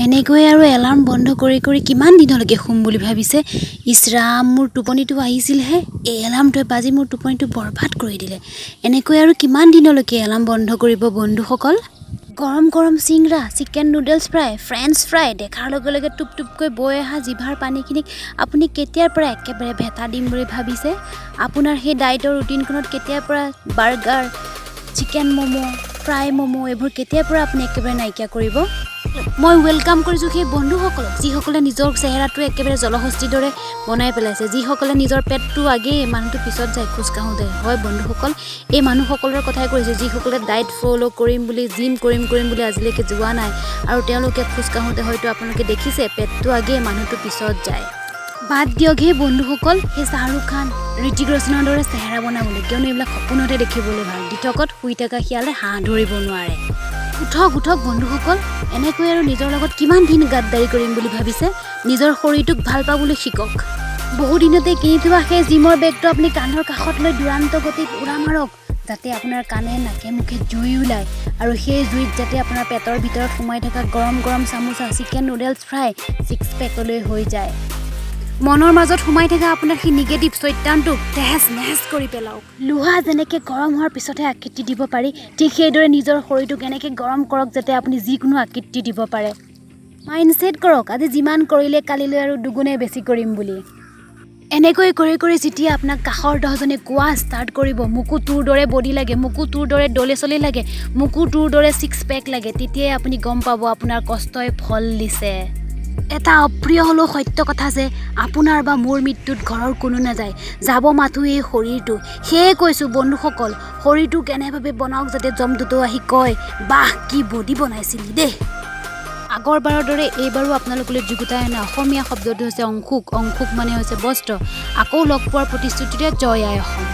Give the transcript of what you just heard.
এনেকৈ আৰু এলাৰ্ম বন্ধ কৰি কৰি কিমান দিনলৈকে শুম বুলি ভাবিছে। ইছৰাম, মোৰ টোপনিটো আহিছিলহে, এই এলাৰ্মটোৱে বাজি মোৰ টোপনিটো বৰবাদ কৰি দিলে। এনেকৈ আৰু কিমান দিনলৈকে এলাৰ্ম বন্ধ কৰিব বন্ধুসকল। গৰম গৰম চিংৰা, chicken noodles fry, French fry দেখাৰ লগে লগে টুপ টুপকৈ বৈ অহা জিভাৰ পানীখিনিক আপুনি কেতিয়াৰ পৰা একেবাৰে ভেটা দিম বুলি ভাবিছে? আপোনাৰ সেই ডায়েটৰ ৰুটিনখনত কেতিয়াৰ পৰা burger, chicken momo', fry momo' এইবোৰ কেতিয়াৰ পৰা আপুনি একেবাৰে নাইকিয়া কৰিব? মই ৱেলকাম কৰিছোঁ সেই বন্ধুসকলক যিসকলে নিজৰ চেহেৰাটো একেবাৰে জলহস্তীৰ দৰে বনাই পেলাইছে, যিসকলে নিজৰ পেটটো আগেই মানুহটো পিছত যায় খোজ কাঢ়োঁতে। হয় বন্ধুসকল, এই মানুহসকলৰ কথাই কৈছোঁ যিসকলে ডায়েট ফ'ল' কৰিম বুলি, জিম কৰিম বুলি আজিলৈকে যোৱা নাই আৰু তেওঁলোকে খোজ কাঢ়োঁতে হয়তো আপোনালোকে দেখিছে পেটটো আগেই মানুহটো পিছত যায়। বাদ দিয়ক সেই বন্ধুসকল সেই শ্বাহৰুখ খান, ঋতিক ৰোশনৰ দৰে চেহেৰা বনাবলৈ, কিয়নো এইবিলাক সপোনতে দেখিবলৈ ভাল। দিঠকত শুই থকা শিয়ালে হাঁহ ধৰিব নোৱাৰে। উঠক বন্ধুসকল, এনেকৈ আৰু নিজৰ লগত কিমান দিন গাদ্দাৰি কৰিম বুলি ভাবিছে? নিজৰ শৰীৰটোক ভাল পাবলৈ শিকক। বহুদিনতে কিনি থোৱা সেই জিমৰ বেগটো আপুনি কান্ধৰ কাষত লৈ দুৰান্ত গতিত উৰা মাৰক, যাতে আপোনাৰ কাণে নাকে মুখে জুই ওলায় আৰু সেই জুইত যাতে আপোনাৰ পেটৰ ভিতৰত সোমাই থকা গৰম গৰম চামোচা, চিকেন নুডলছ ফ্ৰাই ছিক্স পেকলৈ হৈ যায়। মনৰ মাজত সোমাই থকা আপোনাৰ সেই নিগেটিভ চৈতানটোক তেহেজ নেহেজ কৰি পেলাওক। লোহা যেনেকৈ গৰম হোৱাৰ পিছতহে আকৃতি দিব পাৰি, ঠিক সেইদৰে নিজৰ শৰীৰটোক এনেকৈ গৰম কৰক যাতে আপুনি যিকোনো আকৃতি দিব পাৰে। মাইণ্ডছেট কৰক আজি যিমান কৰিলে কালিলৈ আৰু দুগুণে বেছি কৰিম বুলি। এনেকৈ কৰি কৰি যেতিয়া আপোনাক কাষৰ 10জনে কোৱা ষ্টাৰ্ট কৰিব, মোকো তোৰ দৰে বডি লাগে, মোকো তোৰ দৰে ডলে চলি লাগে, মোকো তোৰ দৰে ছিক্স পেক লাগে, তেতিয়াই আপুনি গম পাব আপোনাৰ কষ্টই ফল দিছে। এটা অপ্ৰিয় হ'লেও সত্য কথা যে আপোনাৰ বা মোৰ মৃত্যুত ঘৰৰ কোনো নাযায়, যাব মাথো এই শৰীৰটো। সেয়ে কৈছোঁ বন্ধুসকল, শৰীৰটো কেনেভাৱে বনাওক যাতে জমদুটো আহি কয়, বাহ কি বডি বনাইছিলি দেই। আগৰবাৰৰ দৰে এইবাৰো আপোনালোকলৈ যুগুতাই অনা অসমীয়া শব্দটো হৈছে অংশুক। অংশুক মানে হৈছে বস্ত্ৰ। আকৌ লগ পোৱাৰ প্ৰতিশ্ৰুতিৰে জয় আই অসম।